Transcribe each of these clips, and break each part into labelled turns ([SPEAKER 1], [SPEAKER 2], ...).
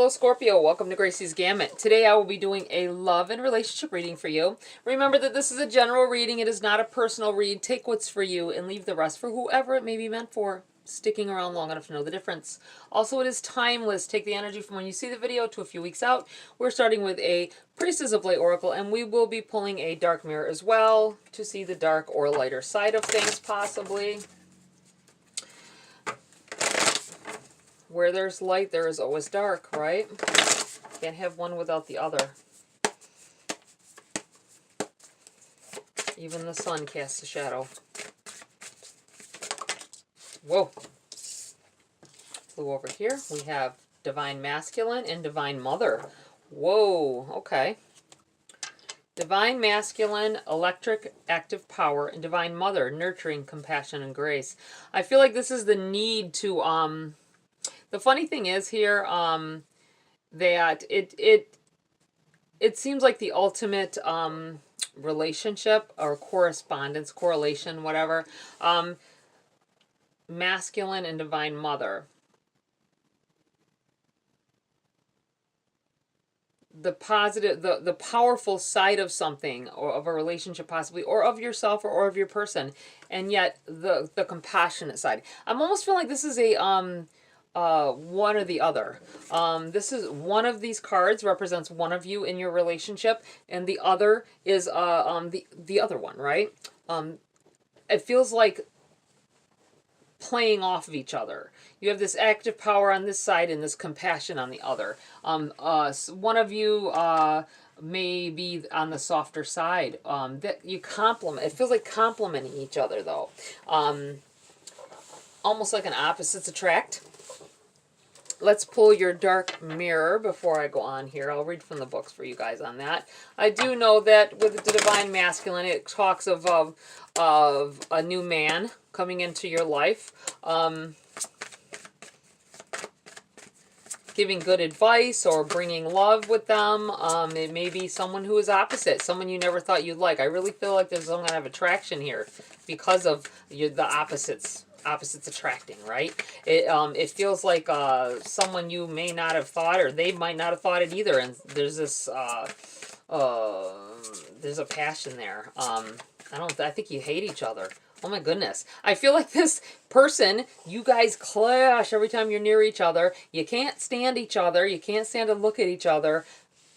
[SPEAKER 1] Hello Scorpio, welcome to Gracie's Gamut. Today I will be doing a love and relationship reading for you. Remember that this is a general reading, it is not a personal read. Take what's for you and leave the rest for whoever it may be meant for. Sticking around long enough to know the difference. Also, it is timeless. Take the energy from when you see the video to a few weeks out. We're starting with a Priestess of Light Oracle, and we will be pulling a dark mirror as well to see the dark or lighter side of things, possibly. Where there's light, there is always dark, right? Can't have one without the other. Even the sun casts a shadow. Whoa. Flew over here. We have Divine Masculine and Divine Mother. Whoa, okay. Divine Masculine, electric, active power, and Divine Mother, nurturing, compassion, and grace. I feel like this is the need to, the funny thing is here, that it seems like the ultimate, relationship or correspondence, correlation, whatever, Masculine and Divine Mother. The positive, the powerful side of something, or of a relationship possibly, or of yourself, or of your person, and yet the compassionate side. I'm almost feeling like this is a one or the other. This is one of these cards represents one of you in your relationship, and the other is the other one, right? It feels like playing off of each other. You have this active power on this side and this compassion on the other. One of you may be on the softer side. That you complement. It feels like complementing each other, though. Almost like an opposites attract. Let's pull your dark mirror before I go on here. I'll read from the books for you guys on that. I do know that with the Divine Masculine, it talks of a new man coming into your life. Giving good advice or bringing love with them. It may be someone who is opposite, someone you never thought you'd like. I really feel like there's some kind of attraction here because of the opposites attracting, right? It feels like someone you may not have thought, or they might not have thought it either, and there's this there's a passion there. I think you hate each other. Oh my goodness. I feel like this person, you guys clash every time you're near each other. You can't stand each other. You can't stand to look at each other.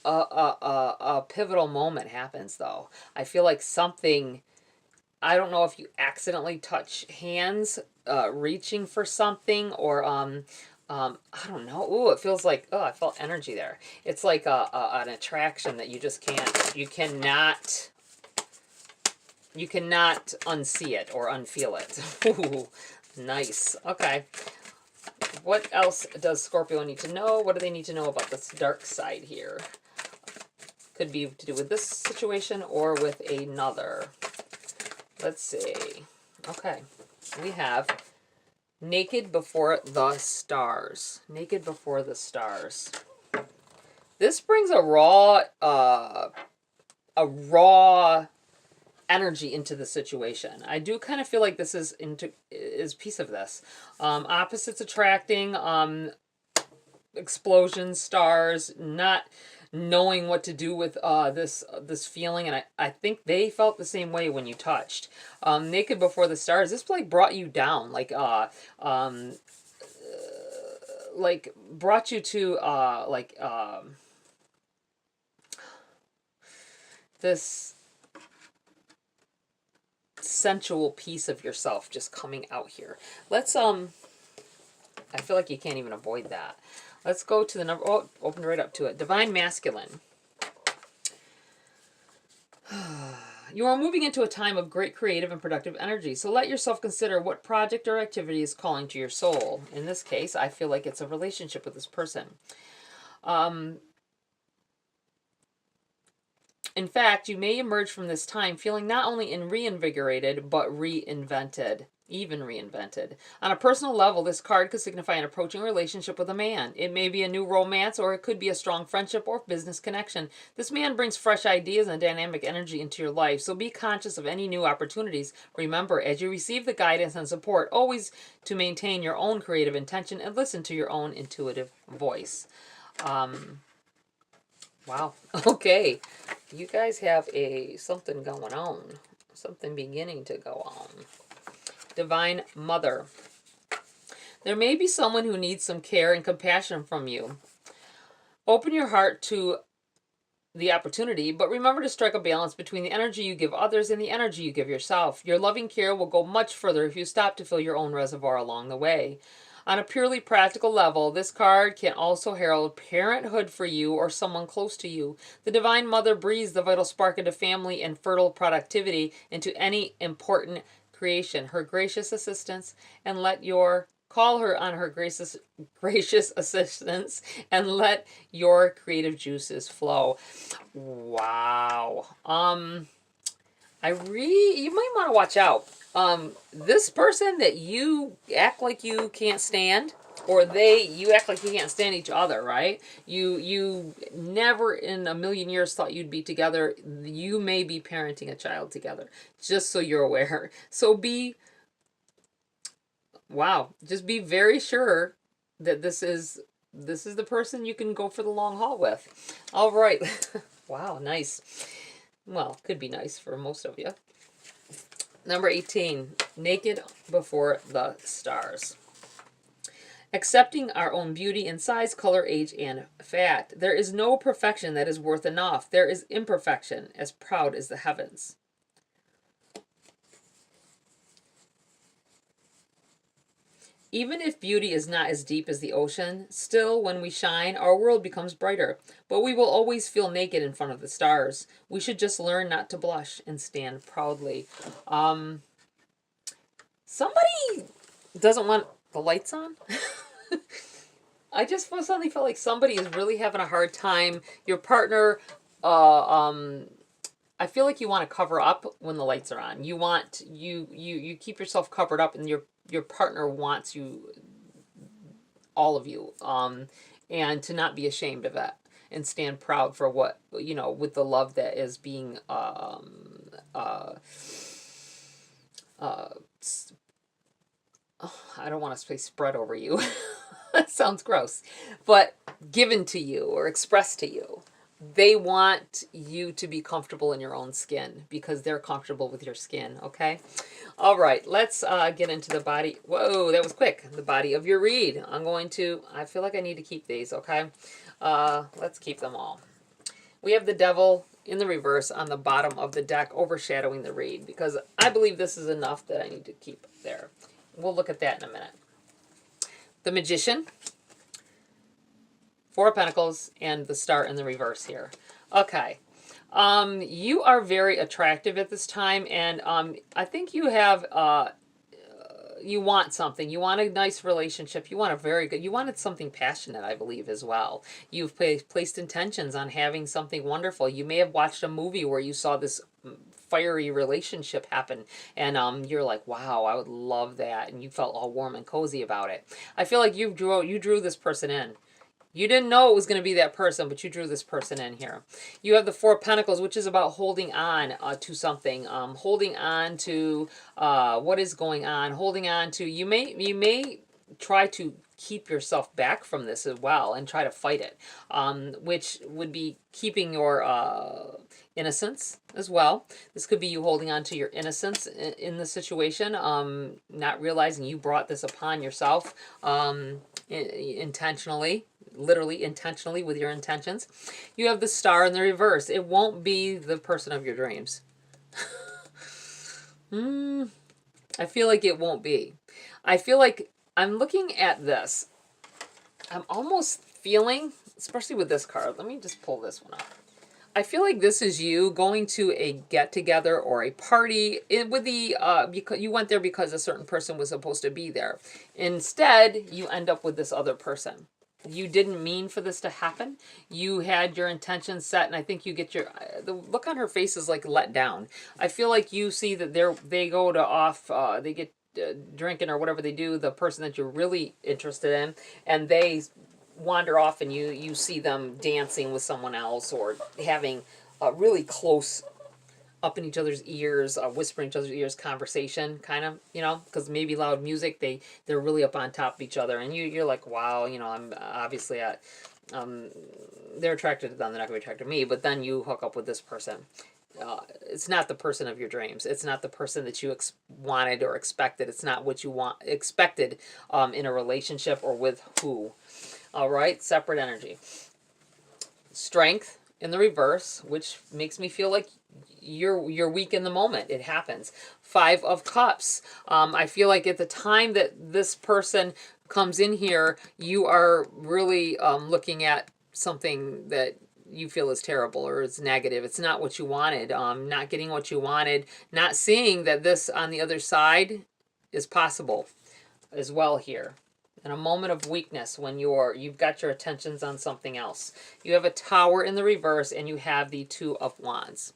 [SPEAKER 1] A pivotal moment happens, though. I feel like something, I don't know if you accidentally touch hands, reaching for something, or, I don't know. Ooh, it feels like, oh, I felt energy there. It's like an attraction that you just can't, you cannot unsee it or unfeel it. Ooh, nice. Okay. What else does Scorpio need to know? What do they need to know about this dark side here? Could be to do with this situation or with another. Let's see. Okay. We have Naked Before the Stars. Naked Before the Stars. This brings a raw energy into the situation. I do kind of feel like this is piece of this. Opposites attracting, explosions, stars, not knowing what to do with this feeling, and I think they felt the same way when you touched. Naked Before the Stars, this like brought you down, like brought you to this sensual piece of yourself just coming out here. Let's I feel like you can't even avoid that. Let's go to the number. Oh, opened right up to it. Divine Masculine. You are moving into a time of great creative and productive energy, so let yourself consider what project or activity is calling to your soul. In this case, I feel like it's a relationship with this person. In fact, you may emerge from this time feeling not only reinvigorated, but reinvented. Even reinvented. On a personal level, this card could signify an approaching relationship with a man. It may be a new romance, or it could be a strong friendship or business connection. This man brings fresh ideas and dynamic energy into your life, so be conscious of any new opportunities. Remember, as you receive the guidance and support, always to maintain your own creative intention and listen to your own intuitive voice. Wow. Okay. You guys have something going on. Something beginning to go on. Divine Mother. There may be someone who needs some care and compassion from you. Open your heart to the opportunity, but remember to strike a balance between the energy you give others and the energy you give yourself. Your loving care will go much further if you stop to fill your own reservoir along the way. On a purely practical level, this card can also herald parenthood for you or someone close to you. The Divine Mother breathes the vital spark into family and fertile productivity into any important creation. Her gracious assistance, and let your call her on her gracious assistance, and let your creative juices flow. Wow. You might want to watch out. This person that you act like you can't stand, or you act like you can't stand each other, right? You never in a million years thought you'd be together. You may be parenting a child together, just so you're aware. So just be very sure that this is the person you can go for the long haul with. All right. Wow, nice. Well, could be nice for most of you. Number 18, Naked Before the Stars. Accepting our own beauty in size, color, age, and fat. There is no perfection that is worth enough. There is imperfection as proud as the heavens. Even if beauty is not as deep as the ocean, still, when we shine, our world becomes brighter. But we will always feel naked in front of the stars. We should just learn not to blush and stand proudly. Somebody doesn't want the lights on. I just suddenly felt like somebody is really having a hard time. Your partner, I feel like you want to cover up when the lights are on. You keep yourself covered up, and your partner wants you, all of you, and to not be ashamed of it and stand proud for what, with the love that is being I don't want to say spread over you. That sounds gross. But given to you or expressed to you. They want you to be comfortable in your own skin because they're comfortable with your skin, okay? All right, let's get into the body. Whoa, that was quick. The body of your read. I feel like I need to keep these, okay? Let's keep them all. We have the Devil in the reverse on the bottom of the deck overshadowing the read because I believe this is enough that I need to keep there. We'll look at that in a minute. The Magician, Four of Pentacles, and the Star in the reverse here. Okay. You are very attractive at this time, and I think you have, you want something. You want a nice relationship. You wanted something passionate, I believe, as well. You've placed intentions on having something wonderful. You may have watched a movie where you saw this fiery relationship happen, and you're like, wow, I would love that, and you felt all warm and cozy about it. I feel like you drew this person in. You didn't know it was going to be that person, but you drew this person in here. You have the Four of Pentacles, which is about holding on to something, holding on to what is going on, holding on to, you may try to keep yourself back from this as well and try to fight it, which would be keeping your innocence as well. This could be you holding on to your innocence in the situation, not realizing you brought this upon yourself intentionally. Literally intentionally with your intentions. You have the Star in the reverse. It won't be the person of your dreams. I feel like it won't be. I feel like I'm looking at this. I'm almost feeling, especially with this card, let me just pull this one up. I feel like this is you going to a get-together or a party with the, because you went there because a certain person was supposed to be there. Instead, you end up with this other person. You didn't mean for this to happen. You had your intentions set, and I think you get the look on her face is like let down. I feel like you see that they go to they get drinking or whatever they do, the person that you're really interested in, and they wander off, and you see them dancing with someone else or having a really close up in each other's ears, whispering each other's ears conversation, kind of, because maybe loud music, they're really up on top of each other, and you're like, wow, I'm obviously they're attracted to them, they're not going to be attracted to me, but then you hook up with this person. It's not the person of your dreams. It's not the person that you wanted or expected. It's not what you expected in a relationship or with who. All right, separate energy. Strength in the reverse, which makes me feel like you're weak in the moment. It happens. 5 of Cups. I feel like at the time that this person comes in here, you are really looking at something that you feel is terrible or is negative. It's not what you wanted. Not getting what you wanted. Not seeing that this on the other side is possible as well here. In a moment of weakness when you've got your attentions on something else. You have a Tower in the reverse and you have the 2 of Wands.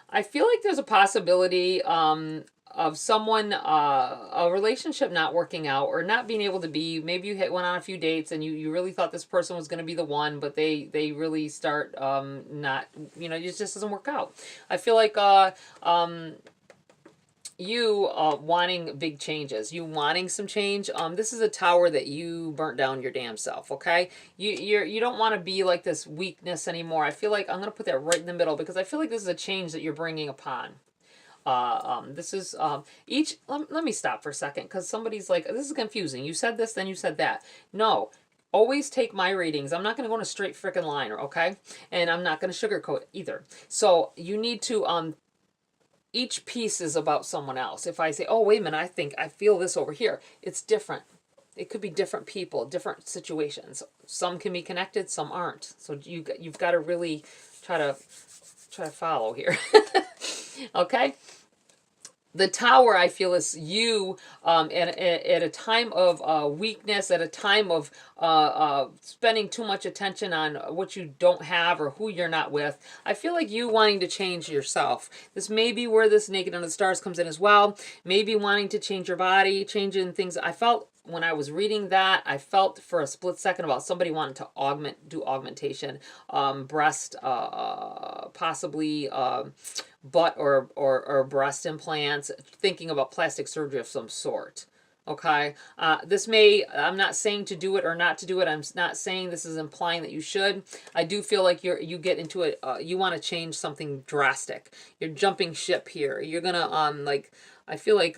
[SPEAKER 1] I feel like there's a possibility of someone, a relationship not working out or not being able to be, maybe you went on a few dates and you really thought this person was going to be the one, but they really start not, it just doesn't work out. I feel like you wanting big changes, you wanting some change. This is a Tower that you burnt down your damn self. Okay, you don't want to be like this weakness anymore. I feel like I'm gonna put that right in the middle because I feel like this is a change that you're bringing upon. This is let me stop for a second because somebody's like, this is confusing. You said this, then you said that. No. Always take my readings. I'm not going to go in a straight freaking line, okay? And I'm not going to sugarcoat either. So you need to each piece is about someone else. If I say, oh, wait a minute, I feel this over here, it's different. It could be different people, different situations. Some can be connected, some aren't. So you've got to really try to follow here. Okay? The Tower, I feel, is you at a time of weakness, at a time of spending too much attention on what you don't have or who you're not with. I feel like you wanting to change yourself. This may be where this Naked Under the Stars comes in as well. Maybe wanting to change your body, changing things. I felt when I was reading that, I felt for a split second about somebody wanting to do augmentation, breast, possibly butt or breast implants, thinking about plastic surgery of some sort. Okay, I'm not saying to do it or not to do it. I'm not saying this is implying that you should. I do feel like you get into it. You want to change something drastic. You're jumping ship here. You're gonna I feel like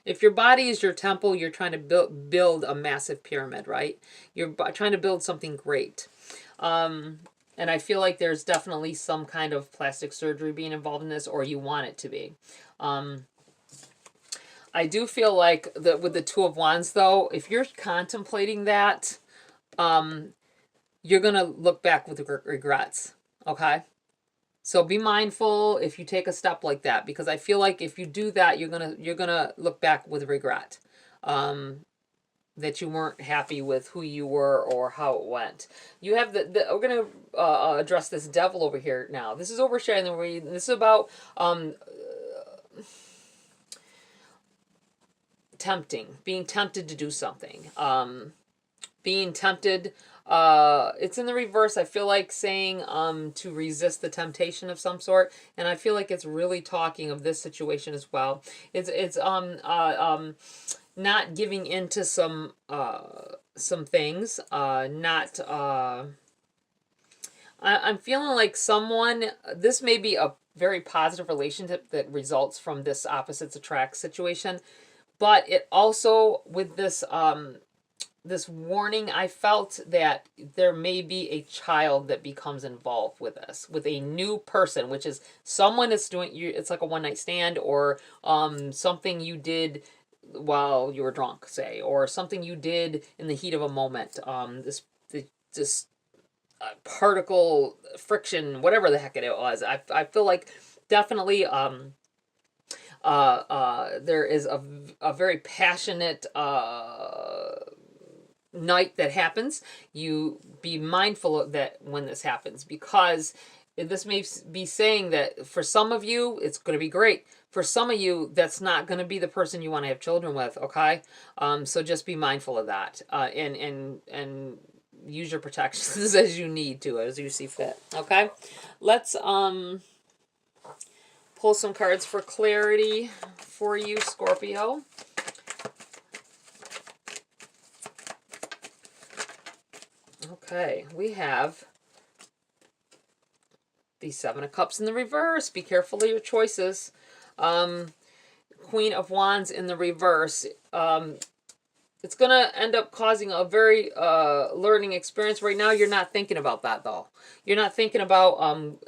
[SPEAKER 1] if your body is your temple, you're trying to build a massive pyramid, right? You're trying to build something great. And I feel like there's definitely some kind of plastic surgery being involved in this, or you want it to be. I do feel like that with the 2 of Wands, though, if you're contemplating that, you're going to look back with regrets, okay? So be mindful if you take a step like that, because I feel like if you do that, you're gonna look back with regret. That you weren't happy with who you were or how it went. You have we're going to address this Devil over here now. This is oversharing the read. This is about being tempted to do something. Being tempted, it's in the reverse. I feel like saying to resist the temptation of some sort, and I feel like it's really talking of this situation as well. It's not giving into some things, I'm feeling like this may be a very positive relationship that results from this opposites attract situation, but it also, with this this warning, I felt that there may be a child that becomes involved with this, with a new person, which is someone that's doing you. It's like a one night stand, or something you did while you were drunk, say, or something you did in the heat of a moment. This particle friction, whatever the heck it was. I feel like definitely there is a very passionate night that happens. You be mindful of that when this happens, because this may be saying that for some of you it's going to be great. For some of you, that's not going to be the person you want to have children with. Okay, so just be mindful of that, and use your protections as you need to, as you see fit. Okay, let's pull some cards for clarity for you, Scorpio. Okay, we have the Seven of Cups in the reverse. Be careful of your choices. Queen of Wands in the reverse. It's going to end up causing a very learning experience. Right now, you're not thinking about that, though. You're not thinking about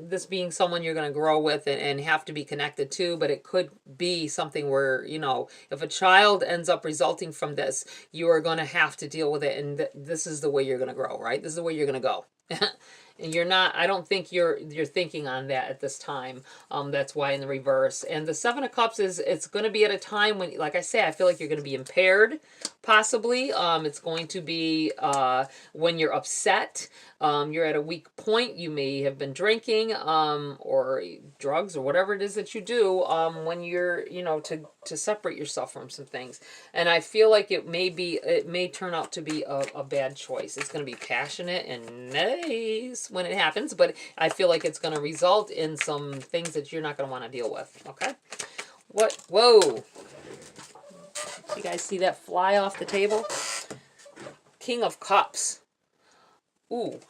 [SPEAKER 1] this being someone you're going to grow with and have to be connected to, but it could be something where, you know, if a child ends up resulting from this, you are going to have to deal with it, and this is the way you're going to grow, right? This is the way you're going to go. And you're not, I don't think you're thinking on that at this time. That's why in the reverse. And the Seven of Cups is, it's going to be at a time when, like I say, I feel like you're going to be impaired, possibly. It's going to be when you're upset. You're at a weak point. You may have been drinking or drugs or whatever it is that you do when you're, you know, to separate yourself from some things. And I feel like it may turn out to be a bad choice. It's going to be passionate and nice when it happens, but I feel like it's going to result in some things that you're not going to want to deal with. Okay? What? Whoa. You guys see that fly off the table? King of Cups. Ooh.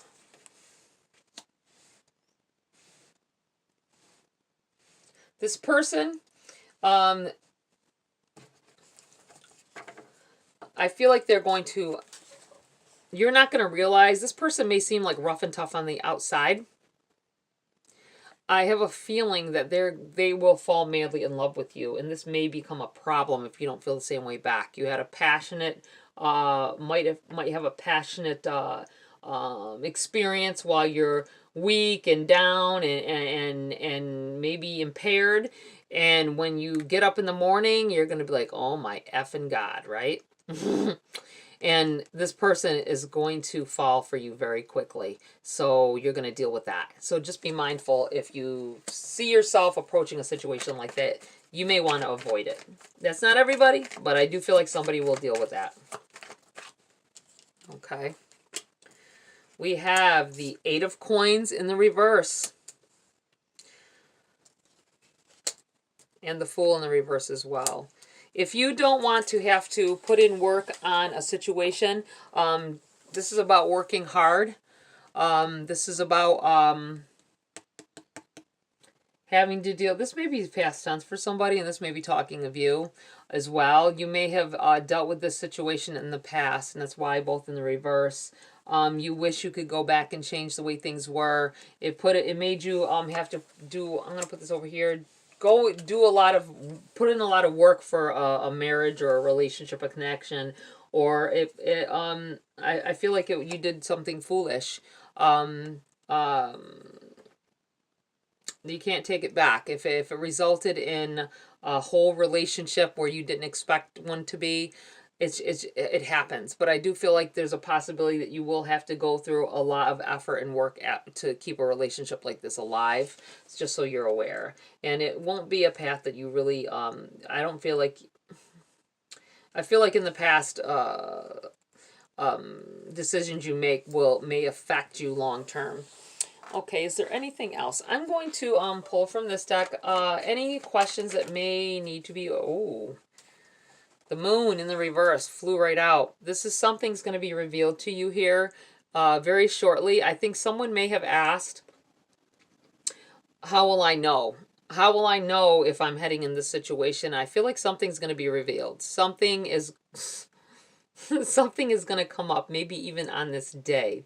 [SPEAKER 1] This person, I feel like they're going to, you're not going to realize, this person may seem like rough and tough on the outside. I have a feeling that they will fall madly in love with you, and this may become a problem if you don't feel the same way back. You had a passionate, might have a passionate experience while you're weak and down and maybe impaired, and when you get up in the morning, you're going to be like, oh my effing God, right? And this person is going to fall for you very quickly. So you're going to deal with that. So just be mindful if you see yourself approaching a situation like that, you may want to avoid it. That's not everybody, but I do feel like somebody will deal with that. Okay. We have the Eight of Coins in the reverse. And the Fool in the reverse as well. If you don't want to have to put in work on a situation, this is about working hard. This is about having to deal, this may be past tense for somebody, and this may be talking of you as well. You may have dealt with this situation in the past, and that's why both in the reverse. You wish you could go back and change the way things were. It made you have to do, I'm going to put this over here, put in a lot of work for a marriage or a relationship, a connection, or I feel like you did something foolish. You can't take it back. If it resulted in a whole relationship where you didn't expect one to be, it happens. But I do feel like there's a possibility that you will have to go through a lot of effort and work to keep a relationship like this alive. It's just so you're aware. And it won't be a path that you really, I feel like in the past, decisions you make may affect you long term. Okay, is there anything else? I'm going to pull from this deck any questions that may need to be, the Moon in the reverse flew right out. This is something's going to be revealed to you here very shortly. I think someone may have asked, how will I know? How will I know if I'm heading in this situation? I feel like something's going to be revealed. Something is going to come up, maybe even on this day.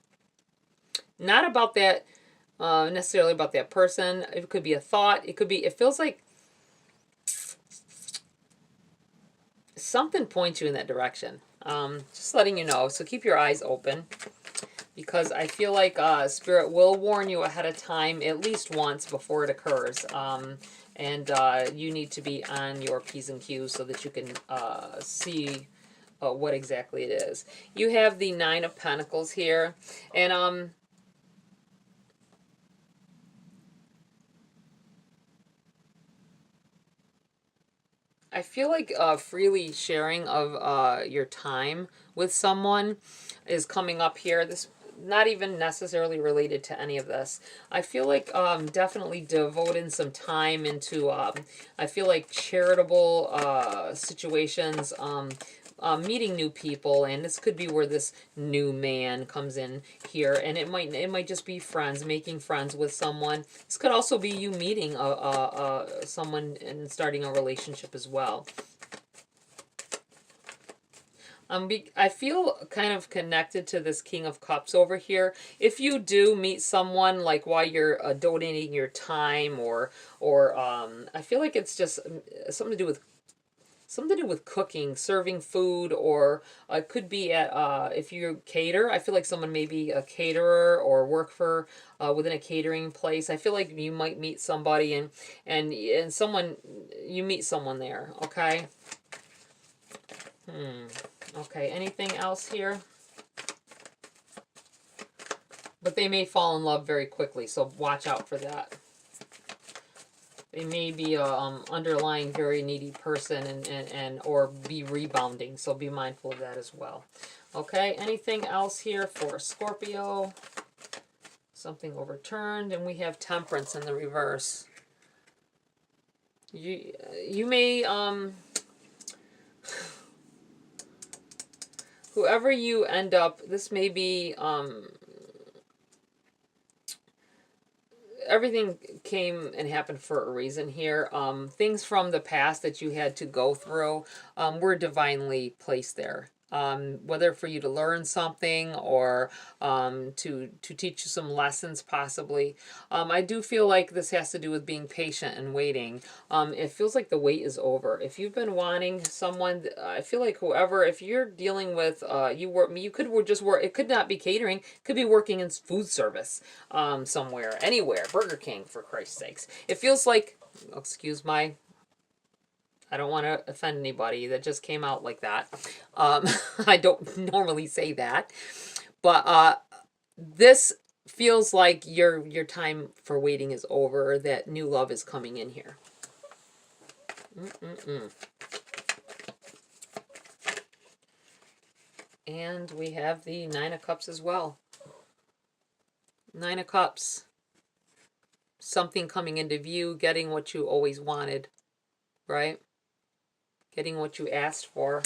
[SPEAKER 1] Not about that, necessarily about that person. It could be a thought. It feels like something points you in that direction. Just letting you know. So keep your eyes open, because I feel like Spirit will warn you ahead of time, at least once before it occurs. And you need to be on your P's and Q's so that you can see what exactly it is. You have the Nine of Pentacles here. And I feel like freely sharing of your time with someone is coming up here. This not even necessarily related to any of this. I feel like definitely devoting some time into I feel like charitable situations, meeting new people, and this could be where this new man comes in here, and it might just be friends, making friends with someone. This could also be you meeting someone and starting a relationship as well. I feel kind of connected to this King of Cups over here. If you do meet someone, like while you're donating your time, or I feel like it's just something to do with cooking, serving food, or it could be at if you cater. I feel like someone may be a caterer or work for within a catering place. I feel like you might meet somebody, and someone, you meet someone there. Okay. Okay, anything else here? But they may fall in love very quickly, so watch out for that. They may be a underlying very needy person, and or be rebounding, so be mindful of that as well. Okay, anything else here for Scorpio? Something overturned, and we have Temperance in the reverse. You may whoever you end up, this may be, everything came and happened for a reason here. Things from the past that you had to go through were divinely placed there. Whether for you to learn something, or to teach you some lessons possibly. I do feel like this has to do with being patient and waiting. It feels like the wait is over. If you've been wanting someone, I feel like if you're dealing with, you could just work, it could not be catering, it could be working in food service somewhere, anywhere, Burger King, for Christ's sakes. It feels like, excuse my, I don't want to offend anybody, that just came out like that. I don't normally say that. But this feels like your time for waiting is over, that new love is coming in here. And we have the Nine of Cups as well. Nine of Cups. Something coming into view, getting what you always wanted, right? Getting what you asked for.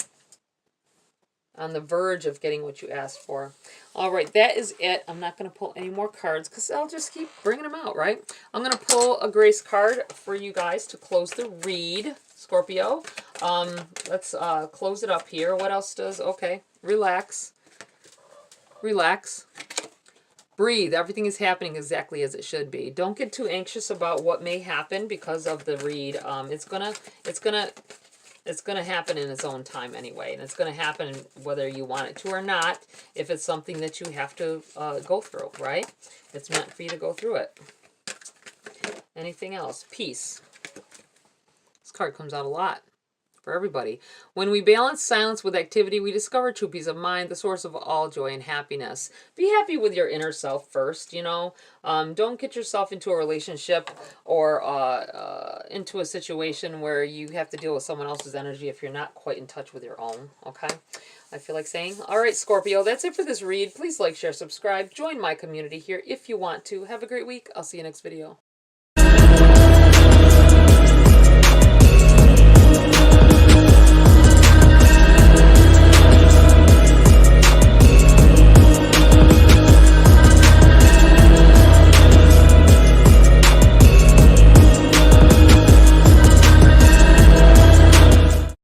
[SPEAKER 1] On the verge of getting what you asked for. All right, that is it. I'm not going to pull any more cards because I'll just keep bringing them out, right? I'm going to pull a Grace card for you guys to close the read, Scorpio. Let's close it up here. What else does? Okay, relax. Relax. Breathe. Everything is happening exactly as it should be. Don't get too anxious about what may happen because of the read. It's gonna happen in its own time anyway, and it's gonna happen whether you want it to or not. If it's something that you have to go through, right? It's meant for you to go through it. Anything else? Peace. This card comes out a lot for everybody. When we balance silence with activity, we discover true peace of mind, the source of all joy and happiness. Be happy with your inner self first, you know. Don't get yourself into a relationship or into a situation where you have to deal with someone else's energy if you're not quite in touch with your own, okay? I feel like saying. All right, Scorpio, that's it for this read. Please like, share, subscribe. Join my community here if you want to. Have a great week. I'll see you next video.